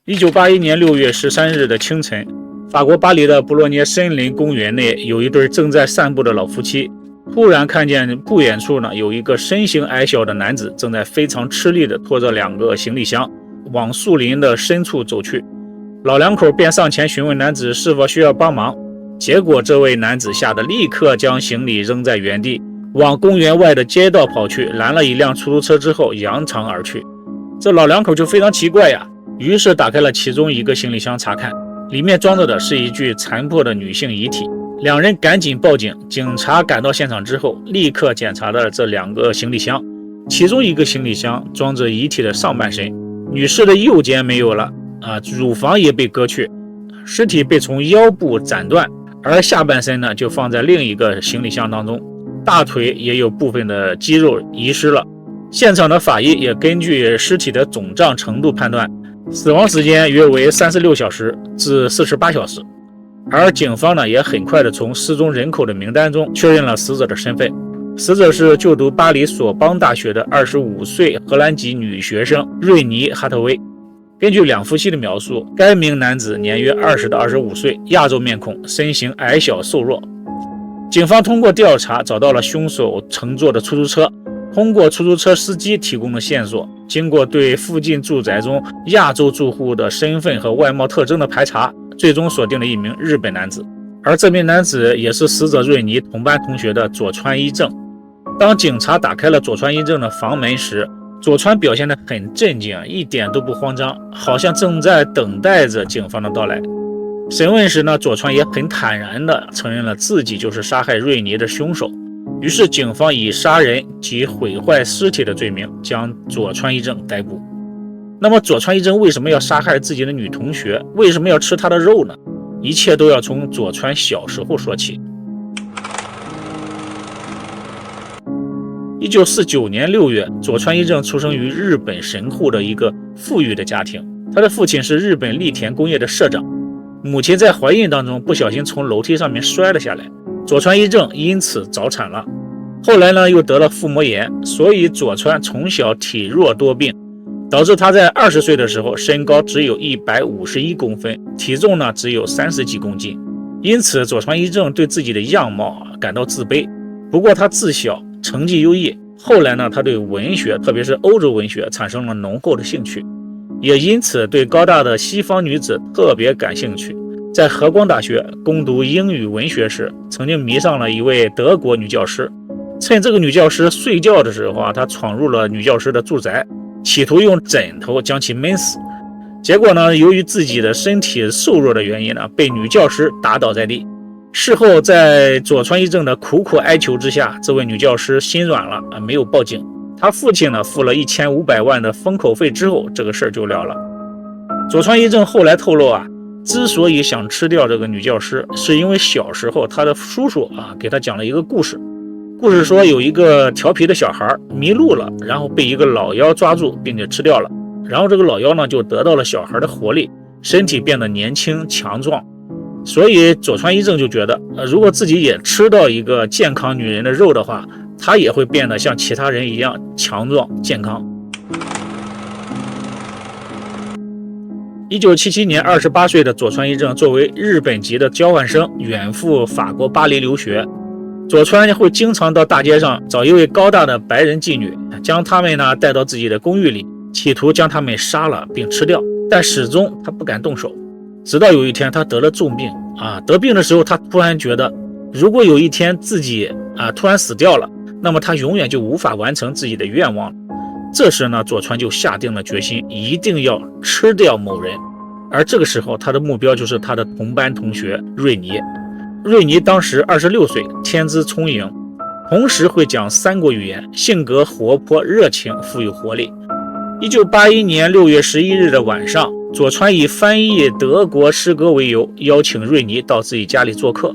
1981年6月13日的清晨，法国巴黎的布洛涅森林公园内有一对正在散步的老夫妻，突然看见不远处有一个身形矮小的男子正在非常吃力地拖着2个行李箱往树林的深处走去。老两口便上前询问男子是否需要帮忙，结果这位男子吓得立刻将行李扔在原地，往公园外的街道跑去，拦了一辆出租车之后扬长而去。这老两口就非常奇怪呀，于是打开了其中一个行李箱查看，里面装着的是一具残破的女性遗体。两人赶紧报警，警察赶到现场之后，立刻检查了这2个行李箱，其中一个行李箱装着遗体的上半身，女士的右肩没有了，乳房也被割去，尸体被从腰部斩断，而下半身就放在另一个行李箱当中，大腿也有部分的肌肉遗失了。现场的法医也根据尸体的肿胀程度判断，死亡时间约为36小时至48小时。而警方也很快的从失踪人口的名单中确认了死者的身份，死者是就读巴黎索邦大学的25岁荷兰籍女学生瑞妮·哈特威。根据两夫妻的描述，该名男子年约20到25岁，亚洲面孔，身形矮小瘦弱。警方通过调查找到了凶手乘坐的出租车，通过出租车司机提供的线索，经过对附近住宅中亚洲住户的身份和外貌特征的排查，最终锁定了一名日本男子，而这名男子也是死者瑞妮同班同学的佐川一正。当警察打开了佐川一正的房门时，佐川表现得很镇静，一点都不慌张，好像正在等待着警方的到来。审问时佐川也很坦然地承认了自己就是杀害瑞妮的凶手。于是警方以杀人及毁坏尸体的罪名将佐川一正逮捕。那么佐川一正为什么要杀害自己的女同学？为什么要吃她的肉呢？一切都要从佐川小时候说起。1949年6月，佐川一正出生于日本神户的一个富裕的家庭，他的父亲是日本栗田工业的社长，母亲在怀孕当中不小心从楼梯上面摔了下来，佐川一正因此早产了。后来又得了腹膜炎，所以佐川从小体弱多病，导致他在20岁的时候身高只有151公分，体重只有30几公斤。因此佐川一正对自己的样貌感到自卑。不过他自小成绩优异，后来他对文学，特别是欧洲文学产生了浓厚的兴趣，也因此对高大的西方女子特别感兴趣。在和光大学攻读英语文学时，曾经迷上了一位德国女教师。趁这个女教师睡觉的时候他闯入了女教师的住宅，企图用枕头将其闷死。结果由于自己的身体瘦弱的原因被女教师打倒在地。事后在佐川一正的苦苦哀求之下，这位女教师心软了，没有报警。他父亲付了1500万的封口费之后，这个事儿就了了。佐川一正后来透露之所以想吃掉这个女教师，是因为小时候他的叔叔给他讲了一个故事。故事说有一个调皮的小孩迷路了，然后被一个老妖抓住并且吃掉了，然后这个老妖就得到了小孩的活力，身体变得年轻强壮。所以佐川一正就觉得如果自己也吃到一个健康女人的肉的话，他也会变得像其他人一样强壮健康。1977年28岁的佐川一正作为日本籍的交换生远赴法国巴黎留学。佐川会经常到大街上找一位高大的白人妓女，将他们带到自己的公寓里，企图将他们杀了并吃掉，但始终他不敢动手。直到有一天他得了重病得病的时候，他突然觉得如果有一天自己突然死掉了，那么他永远就无法完成自己的愿望了。这时佐川就下定了决心，一定要吃掉某人。而这个时候他的目标就是他的同班同学瑞妮。瑞妮当时26岁，天资聪颖，同时会讲3国语言，性格活泼热情，富有活力。1981年6月11日的晚上，佐川以翻译德国诗歌为由，邀请瑞妮到自己家里做客。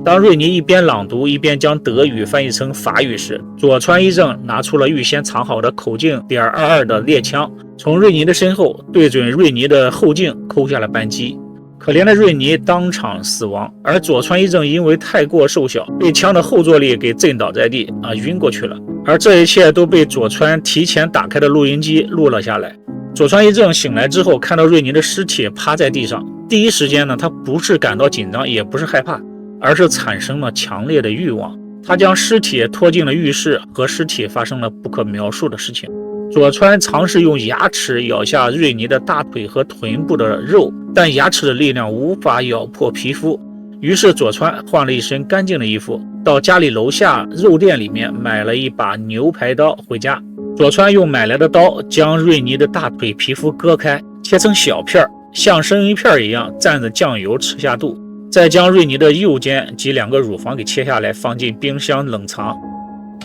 当瑞妮一边朗读一边将德语翻译成法语时，佐川一正拿出了预先藏好的口径.22的猎枪，从瑞妮的身后对准瑞妮的后颈扣下了扳机。可怜的瑞妮当场死亡，而佐川一正因为太过瘦小，被枪的后坐力给震倒在地晕过去了。而这一切都被佐川提前打开的录音机录了下来。佐川一正醒来之后，看到瑞尼的尸体趴在地上，第一时间呢，他不是感到紧张，也不是害怕，而是产生了强烈的欲望。他将尸体拖进了浴室，和尸体发生了不可描述的事情。佐川尝试用牙齿咬下瑞尼的大腿和臀部的肉，但牙齿的力量无法咬破皮肤。于是佐川换了一身干净的衣服，到家里楼下肉店里面买了一把牛排刀回家。佐川用买来的刀将瑞尼的大腿皮肤割开，切成小片，像生鱼片一样蘸着酱油吃下肚，再将瑞尼的右肩及2个乳房给切下来，放进冰箱冷藏。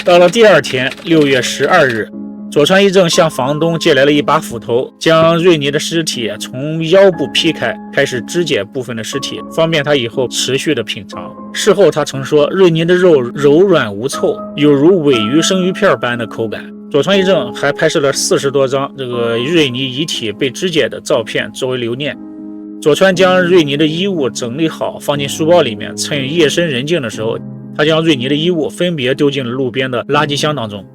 到了第二天6月12日，佐川一正向房东借来了一把斧头，将瑞尼的尸体从腰部劈开，开始肢解部分的尸体，方便他以后持续的品尝。事后他曾说，瑞尼的肉柔软无臭，有如尾鱼生鱼片般的口感。佐川一正还拍摄了40多张瑞尼遗体被肢解的照片作为留念。佐川将瑞尼的衣物整理好，放进书包里面，趁夜深人静的时候，他将瑞尼的衣物分别丢进了路边的垃圾箱当中。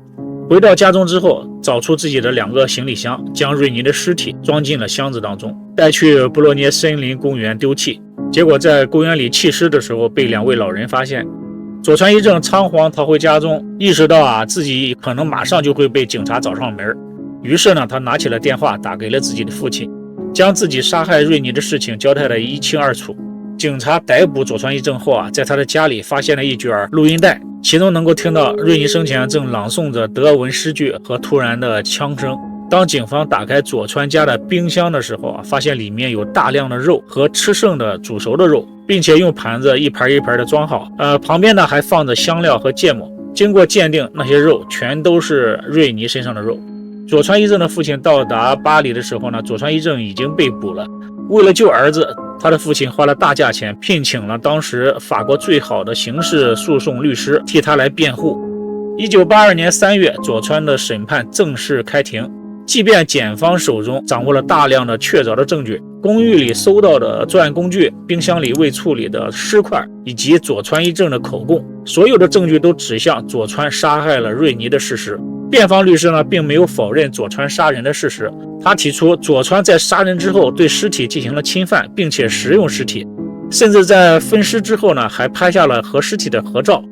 回到家中之后，找出自己的2个行李箱，将瑞尼的尸体装进了箱子当中，带去布洛涅森林公园丢弃。结果在公园里弃尸的时候，被2位老人发现。佐川一正仓皇逃回家中，意识到自己可能马上就会被警察找上门。于是呢，他拿起了电话，打给了自己的父亲，将自己杀害瑞尼的事情交代得一清二楚。警察逮捕佐川一正后在他的家里发现了一卷录音带，其中能够听到瑞尼生前正朗诵着德文诗句和突然的枪声。当警方打开佐川家的冰箱的时候发现里面有大量的肉和吃剩的煮熟的肉，并且用盘子一盘一盘的装好，旁边呢还放着香料和芥末。经过鉴定，那些肉全都是瑞尼身上的肉。佐川一正的父亲到达巴黎的时候呢，佐川一正已经被捕了。为了救儿子，他的父亲花了大价钱聘请了当时法国最好的刑事诉讼律师替他来辩护。1982年3月，佐川的审判正式开庭。即便检方手中掌握了大量的确凿的证据，公寓里搜到的作案工具、冰箱里未处理的尸块以及佐川一正的口供，所有的证据都指向佐川杀害了瑞尼的事实。辩方律师呢，并没有否认佐川杀人的事实，他提出佐川在杀人之后对尸体进行了侵犯，并且食用尸体，甚至在分尸之后呢，还拍下了和尸体的合照。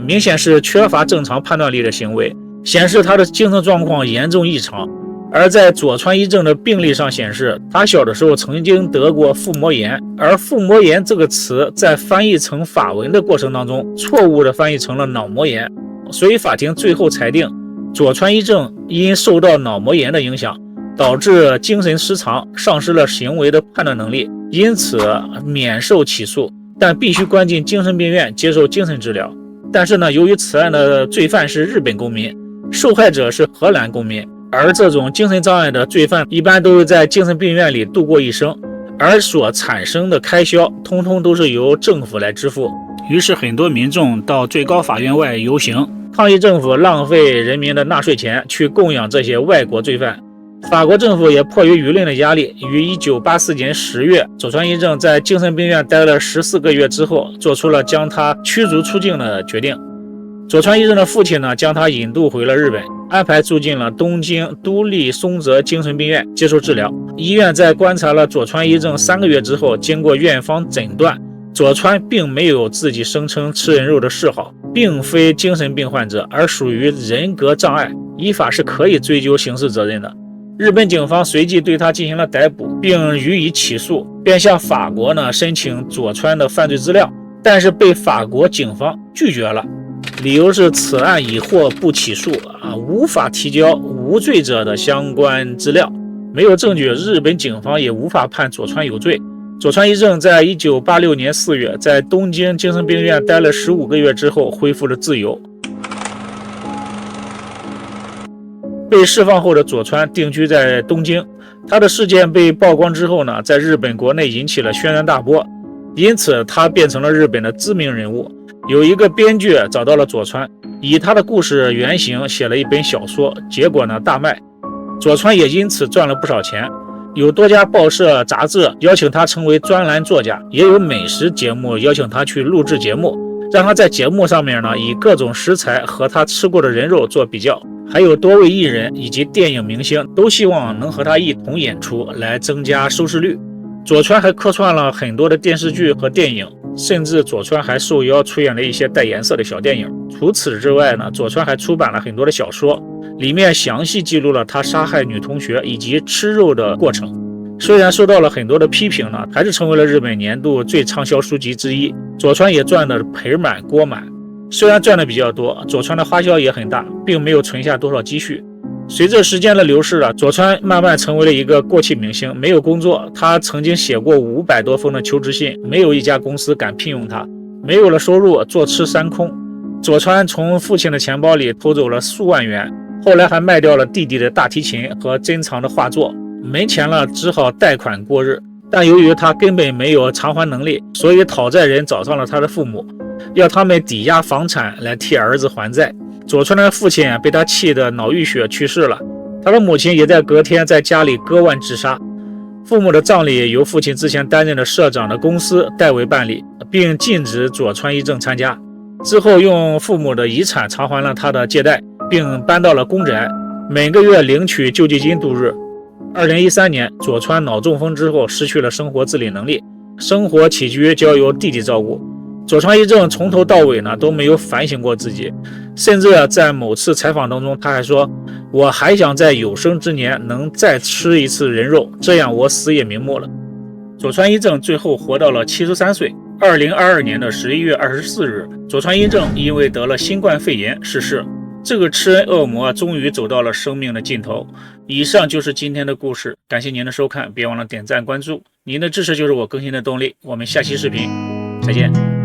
明显是缺乏正常判断力的行为，显示他的精神状况严重异常。而在佐川一正的病历上显示，他小的时候曾经得过腹膜炎，而腹膜炎这个词在翻译成法文的过程当中，错误的翻译成了脑膜炎。所以法庭最后裁定，佐川一正因受到脑膜炎的影响，导致精神失常，丧失了行为的判断能力，因此免受起诉，但必须关进精神病院接受精神治疗。但是呢，由于此案的罪犯是日本公民，受害者是荷兰公民，而这种精神障碍的罪犯一般都是在精神病院里度过一生，而所产生的开销通通都是由政府来支付。于是很多民众到最高法院外游行，抗议政府浪费人民的纳税钱去供养这些外国罪犯。法国政府也迫于舆论的压力，于1984年10月，佐川一正在精神病院待了14个月之后，做出了将他驱逐出境的决定。佐川一正的父亲呢，将他引渡回了日本，安排住进了东京都立松泽精神病院接受治疗。医院在观察了佐川一正3个月之后，经过院方诊断，佐川并没有自己声称吃人肉的嗜好，并非精神病患者，而属于人格障碍，依法是可以追究刑事责任的。日本警方随即对他进行了逮捕，并予以起诉，便向法国呢申请佐川的犯罪资料，但是被法国警方拒绝了，理由是此案已获不起诉无法提交无罪者的相关资料，没有证据，日本警方也无法判佐川有罪。佐川一正在1986年4月在东京精神病院待了15个月之后恢复了自由。被释放后的佐川定居在东京，他的事件被曝光之后呢，在日本国内引起了轩然大波，因此他变成了日本的知名人物。有一个编剧找到了佐川，以他的故事原型写了一本小说，结果呢大卖，佐川也因此赚了不少钱。有多家报社杂志邀请他成为专栏作家，也有美食节目邀请他去录制节目，让他在节目上面呢以各种食材和他吃过的人肉做比较。还有多位艺人以及电影明星都希望能和他一同演出，来增加收视率。佐川还客串了很多的电视剧和电影，甚至佐川还受邀出演了一些带颜色的小电影。除此之外呢，佐川还出版了很多的小说，里面详细记录了他杀害女同学以及吃肉的过程。虽然受到了很多的批评呢，还是成为了日本年度最畅销书籍之一。佐川也赚得盆满锅满。虽然赚的比较多，佐川的花销也很大，并没有存下多少积蓄。随着时间的流逝佐川慢慢成为了一个过气明星，没有工作。他曾经写过500多封的求职信，没有一家公司敢聘用他。没有了收入，坐吃山空。佐川从父亲的钱包里偷走了数万元，后来还卖掉了弟弟的大提琴和珍藏的画作，没钱了，只好贷款过日。但由于他根本没有偿还能力，所以讨债人找上了他的父母，要他们抵押房产来替儿子还债。佐川的父亲被他气得脑溢血去世了，他的母亲也在隔天在家里割腕自杀。父母的葬礼由父亲之前担任的社长的公司代为办理，并禁止佐川一正参加。之后用父母的遗产偿还了他的借贷，并搬到了公宅，每个月领取救济金度日。2013年，佐川脑中风之后失去了生活自理能力，生活起居交由弟弟照顾。佐川一正从头到尾呢都没有反省过自己，甚至在某次采访当中他还说，我还想在有生之年能再吃一次人肉，这样我死也瞑目了。佐川一正最后活到了73岁。2022年的11月24日，佐川一正因为得了新冠肺炎逝世。这个吃人恶魔终于走到了生命的尽头。以上就是今天的故事，感谢您的收看，别忘了点赞关注，您的支持就是我更新的动力。我们下期视频再见。